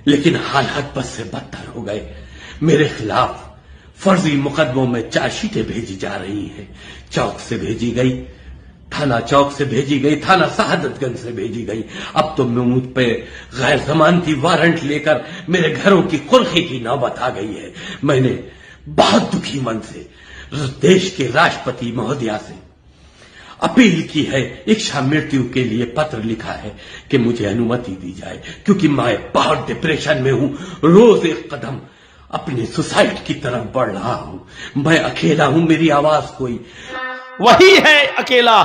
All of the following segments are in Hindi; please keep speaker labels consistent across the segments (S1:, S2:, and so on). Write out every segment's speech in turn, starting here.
S1: लेकिन हालात बद से बदतर हो गए। मेरे खिलाफ फर्जी मुकदमों में चार्जशीटें भेजी जा रही हैं। चौक से भेजी गई, थाना चौक से भेजी गई, थाना शहादतगंज से भेजी गई। अब तो मुझ पे गैर जमानती वारंट लेकर मेरे घरों की कुर्की की नौबत आ गई है। मैंने बहुत दुखी मन से देश के राष्ट्रपति महोदया से अपील की है, इच्छा मृत्यु के लिए पत्र लिखा है कि मुझे अनुमति दी जाए, क्योंकि मैं बहुत डिप्रेशन में हूं। रोज एक कदम अपने सुसाइड की तरफ बढ़ रहा हूं। मैं अकेला हूं, मेरी आवाज कोई
S2: वही है अकेला।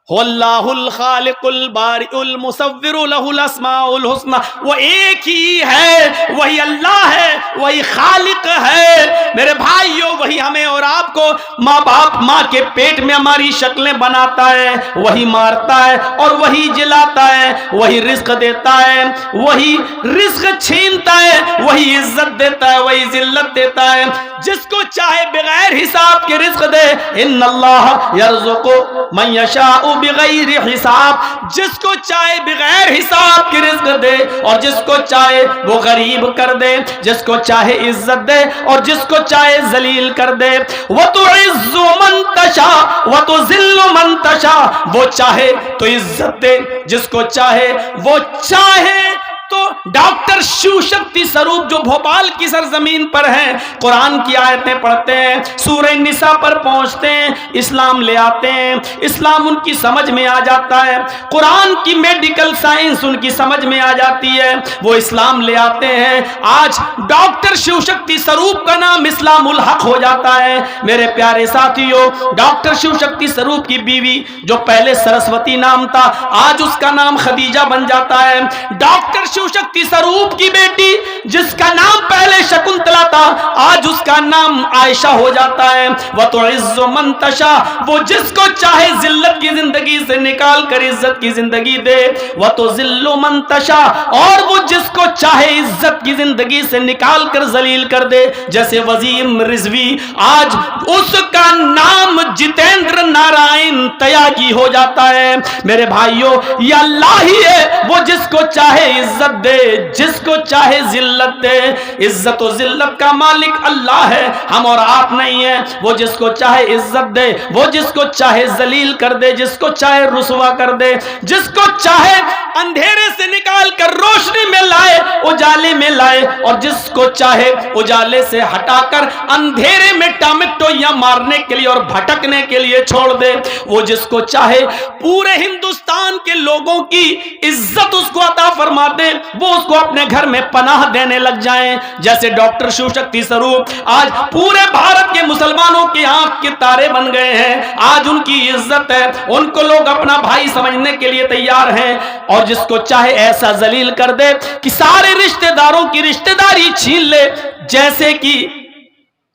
S2: वल्लाहुल खालिकुल बारिउल मुसव्विरु लहुल अस्माउल हुस्ना। वो एक ही है, वही अल्लाह है, वही खालिक है। मेरे भाइयों, वही हमें और आपको माँ बाप माँ के पेट में हमारी शक्लें बनाता है, वही मारता है और वही जिलाता है, वही रिस्क देता है, वही रिस्क छीनता है, वही इज्जत देता है, वही जिल्लत देता है। जिसको चाहे बगैर हिसाब के रिस्क दे। इन्नल्लाह यर्ज़ुक़ु मन यशाउ बिगैर हिसाब। जिसको चाहे बगैर हिसाब के रिस्क दे और जिसको चाहे वो गरीब कर दे, जिसको चाहे इज्जत दे और जिसको चाहे जलील कर दे। वो तो इज्जु मन तशा वो तो जिल्लु मन तशा। वो चाहे तो इज्जत दे, जिसको चाहे वो चाहे तो डॉक्टर शिव शक्ति स्वरूप जो भोपाल की सरजमीन पर है, कुरान की आयतें पढ़ते हैं, सूरह निसा पर पहुंचते हैं, इस्लाम ले आते हैं, इस्लाम उनकी समझ में आ जाता है, कुरान की मेडिकल साइंस उनकी समझ में आ जाती है, वो इस्लाम ले आते हैं। आज डॉक्टर शिव शक्ति स्वरूप का नाम इस्लामुल हक हो जाता है। मेरे प्यारे साथियों, डॉक्टर शिव शक्ति स्वरूप की बीवी जो पहले सरस्वती नाम था, आज उसका नाम खदीजा बन जाता है। डॉक्टर शिव शक्ति स्वरूप की बेटी जिसका नाम पहले शकुंतला था, आज उसका नाम आयशा हो जाता है। वह तो इज्जो मंतशा, वो जिसको चाहे जिल्लत की जिंदगी से निकाल कर इज्जत की जिंदगी दे। वह तो जिल्लो मंतशा, और वो जिसको चाहे इज्जत की जिंदगी से निकाल कर जलील कर दे। जैसे वजीम रिजवी, आज उसका नाम जितेंद्र नारायण त्यागी हो जाता है। मेरे भाइयों, ये अल्लाह ही है, वो जिसको चाहे इज्जत दे, जिसको चाहे जिल्लत दे। इज्जत और जिल्लत का मालिक अल्लाह है, हम और आप नहीं है। वो जिसको चाहे इज्जत दे, वो जिसको चाहे जलील कर दे, जिसको चाहे रुसवा कर दे, जिसको चाहे अंधेरे से निकाल कर रोशनी में लाए, उजाले में लाए, और जिसको चाहे उजाले से हटाकर अंधेरे में टमेटो या मारने के लिए और भटकने के लिए छोड़ दे। वो जिसको चाहे पूरे हिंदुस्तान के लोगों की इज्जत उसको अता फरमा दे, वो उसको अपने घर में पनाह देने लग जाएं। जैसे डॉक्टर शिव शक्ति स्वरूप आज पूरे भारत के मुसलमानों की आंख के तारे बन गए हैं। आज उनकी इज्जत है, उनको लोग अपना भाई समझने के लिए तैयार हैं। और जिसको चाहे ऐसा जलील कर दे कि सारे रिश्तेदारों की रिश्तेदारी छीन ले। जैसे कि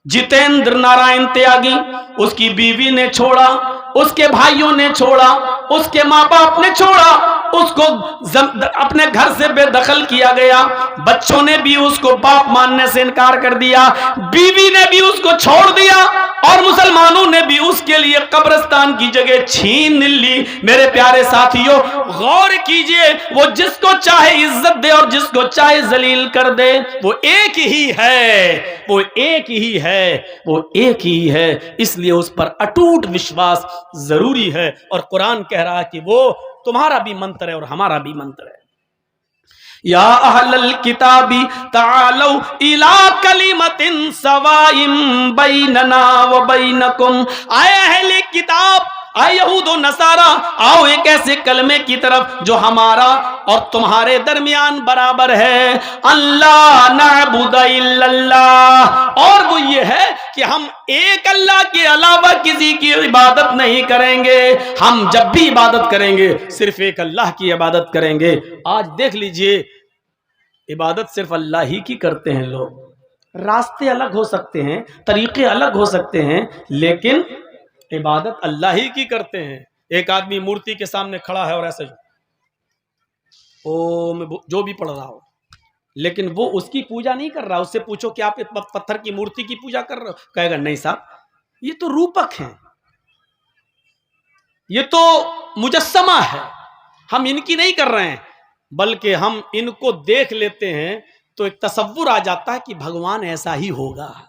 S2: जितेंद्र नारायण त्यागी, उसकी बीवी ने छोड़ा, उसके भाइयों ने छोड़ा, उसके माँ बाप ने छोड़ा, उसको अपने घर से बेदखल किया गया। बच्चों ने भी उसको बाप मानने से इनकार कर दिया, बीवी ने भी उसको छोड़ दिया, और मुसलमानों ने भी उसके लिए कब्रिस्तान की जगह छीन ली। मेरे प्यारे साथियों, गौर कीजिए, वो जिसको चाहे इज्जत दे और जिसको चाहे जलील कर दे, वो एक ही है, वो एक ही है, वो एक ही है। इसलिए उस पर अटूट विश्वास जरूरी है। और कुरान कह रहा है कि वो तुम्हारा भी मंत्र है और हमारा भी मंत्र है। या अहलल किताबी तालौ इला कलिमतिन सवाइम बैनना व बैनकुम। आए अहले किताब, आए यहूद व नसारा, आओ एक ऐसे कलमे की तरफ जो हमारा और तुम्हारे दरमियान बराबर है। अल्लाह नअबुद इल्लल्लाह, और वो ये है कि हम एक अल्लाह के अलावा किसी की इबादत नहीं करेंगे। हम जब भी इबादत करेंगे सिर्फ एक अल्लाह की इबादत करेंगे। आज देख लीजिए, इबादत सिर्फ अल्लाह ही की करते हैं लोग। रास्ते अलग हो सकते हैं, तरीके अलग हो सकते हैं, लेकिन इबादत अल्लाह ही की करते हैं। एक आदमी मूर्ति के सामने खड़ा है और ऐसे ओम जो भी पढ़ रहा हो, लेकिन वो उसकी पूजा नहीं कर रहा। उससे पूछो कि आप पत्थर की मूर्ति की पूजा कर रहे हो, कहेगा नहीं साहब, ये तो रूपक है, ये तो मुजस्समा है, हम इनकी नहीं कर रहे हैं। बल्कि हम इनको देख लेते हैं तो एक तसव्वुर आ जाता है कि भगवान ऐसा ही होगा।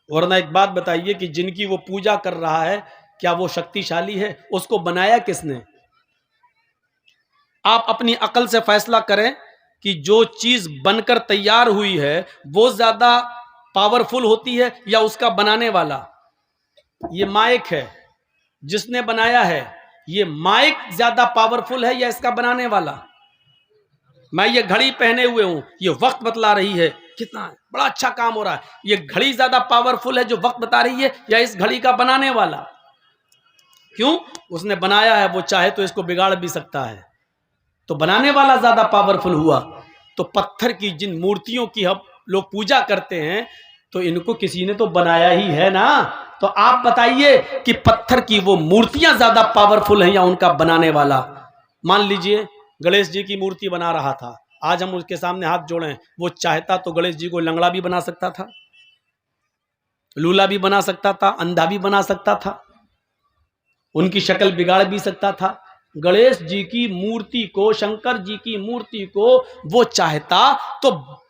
S2: वरना एक बात बताइए कि जिनकी वो पूजा कर रहा है, क्या वो शक्तिशाली है? उसको बनाया किसने? आप अपनी अकल से फैसला करें कि जो चीज बनकर तैयार हुई है वो ज्यादा पावरफुल होती है या उसका बनाने वाला? ये माइक है, जिसने बनाया है, ये माइक ज्यादा पावरफुल है या इसका बनाने वाला? मैं ये घड़ी पहने हुए हूं, ये वक्त बतला रही है, कितना बड़ा अच्छा काम हो रहा है। ये घड़ी ज्यादा पावरफुल है जो वक्त बता रही है या इस घड़ी का बनाने वाला? क्यों? उसने बनाया है, वो चाहे तो इसको बिगाड़ भी सकता है, तो बनाने वाला ज्यादा पावरफुल हुआ। तो पत्थर की जिन मूर्तियों की हम लोग पूजा करते हैं, तो इनको किसी ने तो बनाया ही है ना। तो आप बताइए कि पत्थर की वो मूर्तियां ज्यादा पावरफुल हैं या उनका बनाने वाला? मान लीजिए गणेश जी की मूर्ति बना रहा था, आज हम उसके सामने हाथ जोड़ें, वो चाहता तो गणेश जी को लंगड़ा भी बना सकता था, लूला भी बना सकता था, अंधा भी बना सकता था, उनकी शक्ल बिगाड़ भी सकता था। गणेश जी की मूर्ति को, शंकर जी की मूर्ति को वो चाहता तो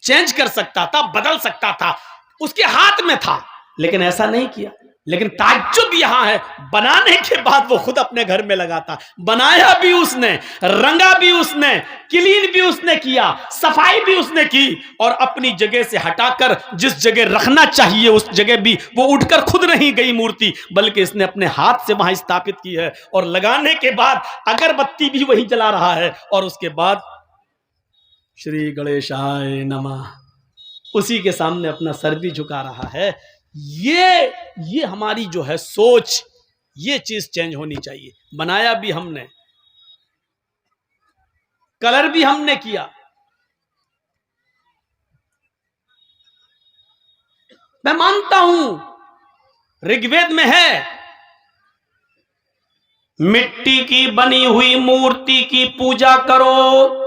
S2: चेंज कर सकता था, बदल सकता था, उसके हाथ में था, लेकिन ऐसा नहीं किया। लेकिन ताज्जुब यहां है, बनाने के बाद वो खुद अपने घर में लगाता। बनाया भी उसने, रंगा भी उसने, क्लीन भी उसने किया, सफाई भी उसने की, और अपनी जगह से हटाकर जिस जगह रखना चाहिए उस जगह भी वो उठकर खुद नहीं गई मूर्ति, बल्कि इसने अपने हाथ से वहां स्थापित की है। और लगाने के बाद अगरबत्ती भी वहीं जला रहा है, और उसके बाद श्री गणेशाय नमः उसी के सामने अपना सर भी झुका रहा है। ये हमारी जो है सोच, ये चीज चेंज होनी चाहिए। बनाया भी हमने, कलर भी हमने किया। मैं मानता हूं ऋग्वेद में है, मिट्टी की बनी हुई मूर्ति की पूजा करो,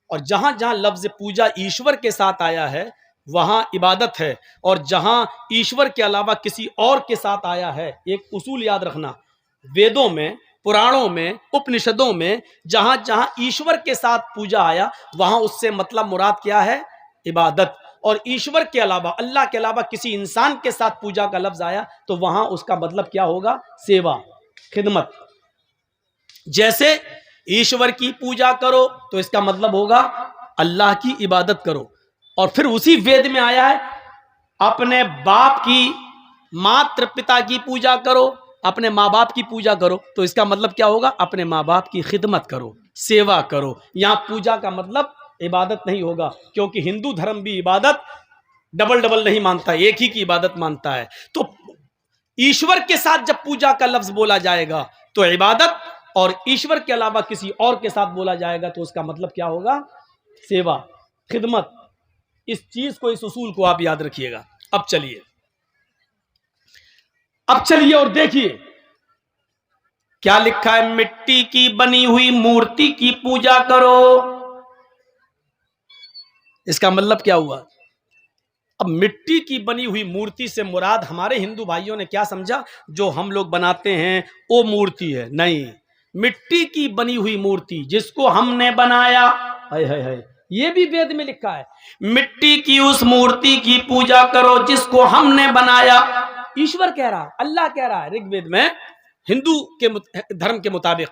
S2: और जहां जहां लफ्ज पूजा ईश्वर के साथ आया है वहां इबादत है, और जहां ईश्वर के अलावा किसी और के साथ आया है, एक उसूल याद रखना, वेदों में, पुराणों में, उपनिषदों में जहां जहां ईश्वर के साथ पूजा आया वहां उससे मतलब मुराद क्या है? इबादत। और ईश्वर के अलावा, अल्लाह के अलावा किसी इंसान के साथ पूजा का लफ्ज आया तो वहां उसका मतलब क्या होगा? सेवा, खिदमत। जैसे ईश्वर की पूजा करो तो इसका मतलब होगा अल्लाह की इबादत करो। और फिर उसी वेद में आया है, अपने बाप की, मात्र पिता की पूजा करो, अपने माँ बाप की पूजा करो, तो इसका मतलब क्या होगा? अपने माँ बाप की खिदमत करो, सेवा करो। यहां पूजा का मतलब इबादत नहीं होगा, क्योंकि हिंदू धर्म भी इबादत डबल डबल नहीं मानता, एक ही की इबादत मानता है। तो ईश्वर के साथ जब पूजा का लफ्ज बोला जाएगा तो इबादत, और ईश्वर के अलावा किसी और के साथ बोला जाएगा तो उसका मतलब क्या होगा? सेवा, खिदमत। इस चीज को, इस उसूल को आप याद रखिएगा। अब चलिए और देखिए क्या लिखा है, मिट्टी की बनी हुई मूर्ति की पूजा करो। इसका मतलब क्या हुआ? अब मिट्टी की बनी हुई मूर्ति से मुराद हमारे हिंदू भाइयों ने क्या समझा? जो हम लोग बनाते हैं वो मूर्ति है? नहीं, मिट्टी की बनी हुई मूर्ति जिसको हमने बनाया, हाय हाय हाय, ये भी वेद में लिखा है, मिट्टी की उस मूर्ति की पूजा करो जिसको हमने बनाया। ईश्वर कह रहा है, अल्लाह कह रहा है ऋग्वेद में, हिंदू के धर्म के मुताबिक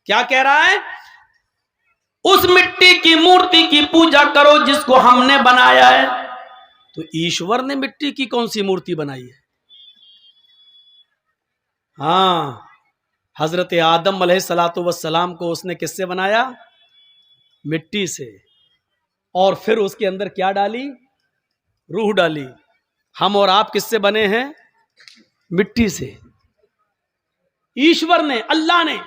S2: क्या कह रहा है? उस मिट्टी की मूर्ति की पूजा करो जिसको हमने बनाया है। तो ईश्वर ने मिट्टी की कौन सी मूर्ति बनाई है? हाँ, हजरत आदम अलैहिस्सलातु वस्सलाम को उसने किससे बनाया? मिट्टी से। और फिर उसके अंदर क्या डाली? रूह डाली। हम और आप किससे बने हैं? मिट्टी से। ईश्वर ने, अल्लाह ने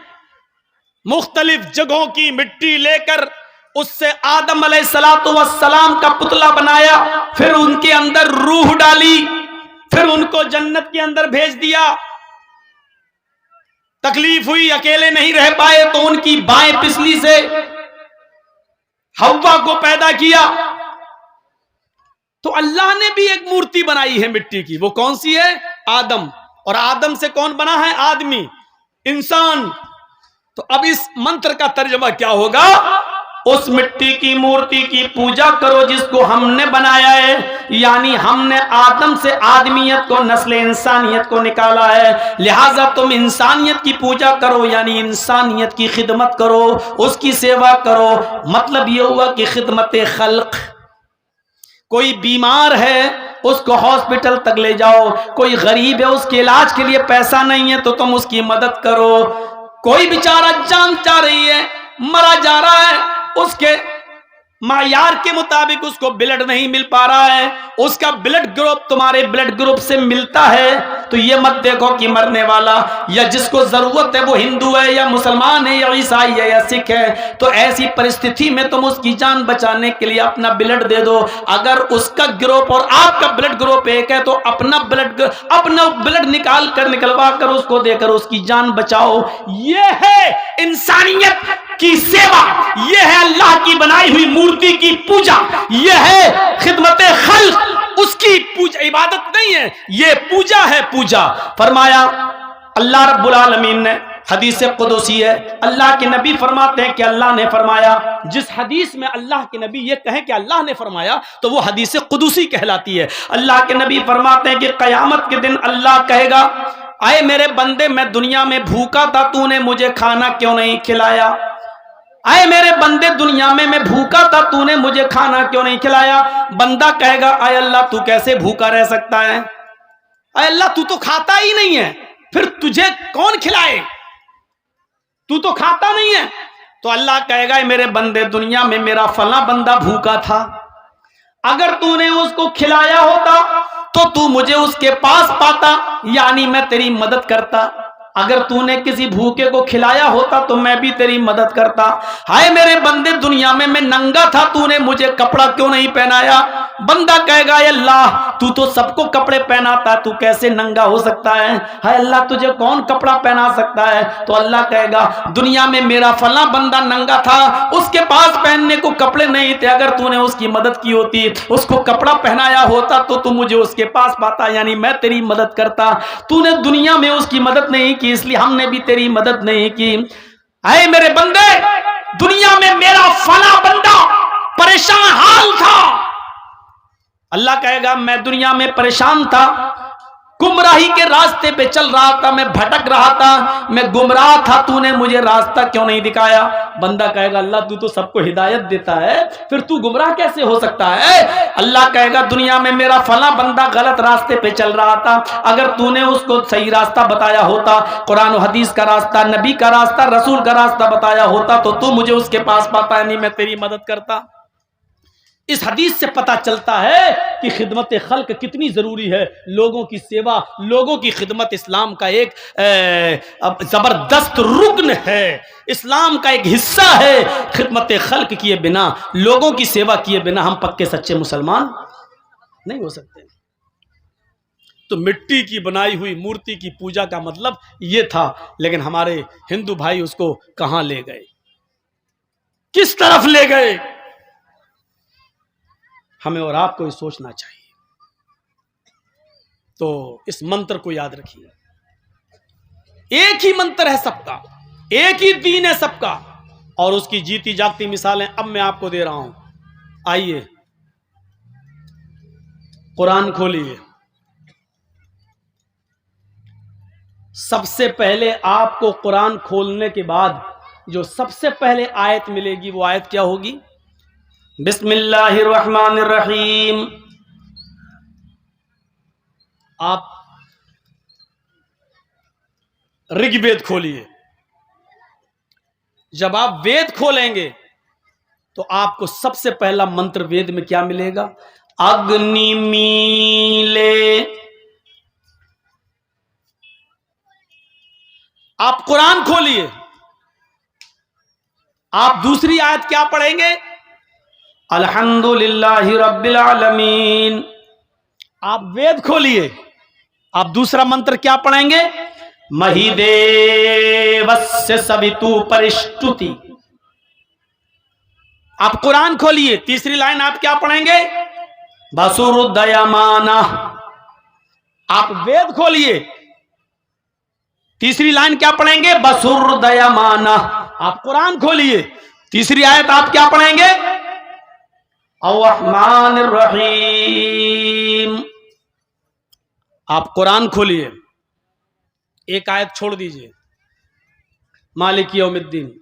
S2: मुख्तलिफ जगहों की मिट्टी लेकर उससे आदम अलैहिस्सलातु वस्सलाम का पुतला बनाया, फिर उनके अंदर रूह डाली, फिर उनको जन्नत के अंदर भेज दिया। तकलीफ हुई, अकेले नहीं रह पाए, तो उनकी बाएं पिछली से हव्वा को पैदा किया। तो अल्लाह ने भी एक मूर्ति बनाई है मिट्टी की। वो कौन सी है? आदम। और आदम से कौन बना है? आदमी, इंसान। तो अब इस मंत्र का तर्जुमा क्या होगा? उस मिट्टी की मूर्ति की पूजा करो जिसको हमने बनाया है, यानी हमने आदम से आदमियत को, नस्ल इंसानियत को निकाला है, लिहाजा तुम इंसानियत की पूजा करो, यानी इंसानियत की खिदमत करो, उसकी सेवा करो। मतलब ये हुआ कि खिदमत खल्क। कोई बीमार है उसको हॉस्पिटल तक ले जाओ, कोई गरीब है उसके इलाज के लिए पैसा नहीं है तो तुम उसकी मदद करो, कोई बेचारा जान जा रही है, मरा जा रहा है, उसके मायार के मुताबिक उसको ब्लड नहीं मिल पा रहा है, उसका ब्लड ग्रुप तुम्हारे ब्लड ग्रुप से मिलता है, तो ये मत देखो कि मरने वाला या जिसको जरूरत है वो हिंदू है या मुसलमान है या ईसाई है या सिख है, तो ऐसी परिस्थिति में तुम उसकी जान बचाने के लिए अपना ब्लड दे दो। अगर उसका ग्रुप और आपका ब्लड ग्रुप एक है तो अपना ब्लड निकलवा कर उसको देकर उसकी जान बचाओ। ये है इंसानियत की सेवा, ये है अल्लाह की बनाई हुई मूर्ति की पूजा, ये है खिदमत खल्क। उसकी पूजा इबादत नहीं है, ये पूजा है, पूजा। फरमाया अल्लाह रब्बुल आलमीन ने, हदीस कुदसी है, अल्लाह के नबी फरमाते हैं कि अल्लाह ने फरमाया। जिस हदीस में अल्लाह के नबी ये कहें कि अल्लाह ने फरमाया तो वो हदीस कुदसी कहलाती है। अल्लाह के नबी फरमाते हैं कि कयामत के दिन अल्लाह कहेगा, आए मेरे बंदे, मैं दुनिया में भूखा था, तूने मुझे खाना क्यों नहीं खिलाया? आए मेरे बंदे, दुनिया में मैं भूखा था, तूने मुझे खाना क्यों नहीं खिलाया? बंदा कहेगा, आए अल्लाह तू कैसे भूखा रह सकता है? आए अल्लाह तू तो खाता ही नहीं है, फिर तुझे कौन खिलाए? तू तो खाता नहीं है। तो अल्लाह कहेगा, मेरे बंदे, दुनिया में मेरा फला बंदा भूखा था, अगर तूने उसको खिलाया होता तो तू मुझे उसके पास पाता, यानी मैं तेरी मदद करता। अगर तूने किसी भूखे को खिलाया होता तो मैं भी तेरी मदद करता। हाय मेरे बंदे, दुनिया में मैं नंगा था, तूने मुझे कपड़ा क्यों नहीं पहनाया? बंदा कहेगा, अल्लाह तू तो सबको कपड़े पहनाता, तू कैसे नंगा हो सकता है? हाय अल्लाह तुझे कौन कपड़ा पहना सकता है? तो अल्लाह कहेगा, दुनिया में मेरा फला बंदा नंगा था, उसके पास पहनने को कपड़े नहीं थे, अगर तूने उसकी मदद की होती, उसको कपड़ा पहनाया होता तो तू मुझे उसके पास पाता, यानी मैं तेरी मदद करता। तूने दुनिया में उसकी मदद नहीं की, इसलिए हमने भी तेरी मदद नहीं की। आए मेरे बंदे, दुनिया में मेरा फला बंदा परेशान हाल था, अल्लाह कहेगा मैं दुनिया में परेशान था, गुमराही के रास्ते पे चल रहा था, मैं भटक रहा था, मैं गुमराह था, तूने मुझे रास्ता क्यों नहीं दिखाया? बंदा कहेगा, अल्लाह तू तो सबको हिदायत देता है, फिर तू गुमराह कैसे हो सकता है? अल्लाह कहेगा, दुनिया में मेरा फला बंदा गलत रास्ते पे चल रहा था, अगर तूने उसको सही रास्ता बताया होता, कुरान और हदीस का रास्ता, नबी का रास्ता, रसूल का रास्ता बताया होता तो तू मुझे उसके पास पाता, यानी मैं तेरी मदद करता। इस हदीस से पता चलता है कि खिदमत खल्क कितनी जरूरी है, लोगों की सेवा, लोगों की खिदमत इस्लाम का एक जबरदस्त रुकन है, इस्लाम का एक हिस्सा है। खिदमत खल्क किए बिना, लोगों की सेवा किए बिना हम पक्के सच्चे मुसलमान नहीं हो सकते। तो मिट्टी की बनाई हुई मूर्ति की पूजा का मतलब यह था, लेकिन हमारे हिंदू भाई उसको कहां ले गए, किस तरफ ले गए? हमें और आपको ये सोचना चाहिए। तो इस मंत्र को याद रखिए, एक ही मंत्र है सबका, एक ही दीन है सबका, और उसकी जीती जागती मिसालें अब मैं आपको दे रहा हूं। आइए कुरान खोलिए, सबसे पहले आपको कुरान खोलने के बाद जो सबसे पहले आयत मिलेगी वो आयत क्या होगी? बिस्मिल्लाहिर्रहमानिर्रहीम। आप ऋग्वेद खोलिए। जब आप वेद खोलेंगे तो आपको सबसे पहला मंत्र वेद में क्या मिलेगा? अग्निमीले। आप कुरान खोलिए, आप दूसरी आयत क्या पढ़ेंगे? अल्हम्दुलिल्लाहि रब्बिल आलमीन। आप वेद खोलिए, आप दूसरा मंत्र क्या पढ़ेंगे? महिदेवस्य सवितु परिष्टुति। आप कुरान खोलिए, तीसरी लाइन आप क्या पढ़ेंगे? वसुरुदयमाना। आप वेद खोलिए, तीसरी लाइन क्या पढ़ेंगे? बसुरदयमाना। आप कुरान खोलिए, तीसरी आयत आप क्या पढ़ेंगे? अर्रहमानिर रहीम। आप कुरान खोलिए, एक आयत छोड़ दीजिए, मालिक यौमिद्दीन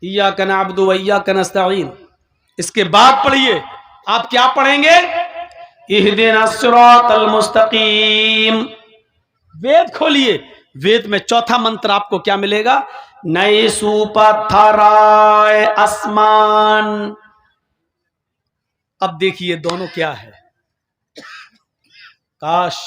S2: इय्याका नअबुदु व इय्याका नस्तईन। इसके बाद पढ़िए, आप क्या पढ़ेंगे? इहदिनस सिरातल मुस्तकीम। वेद खोलिए, वेद में चौथा मंत्र आपको क्या मिलेगा? नए सुपथराय आसमान। अब देखिए दोनों क्या है। काश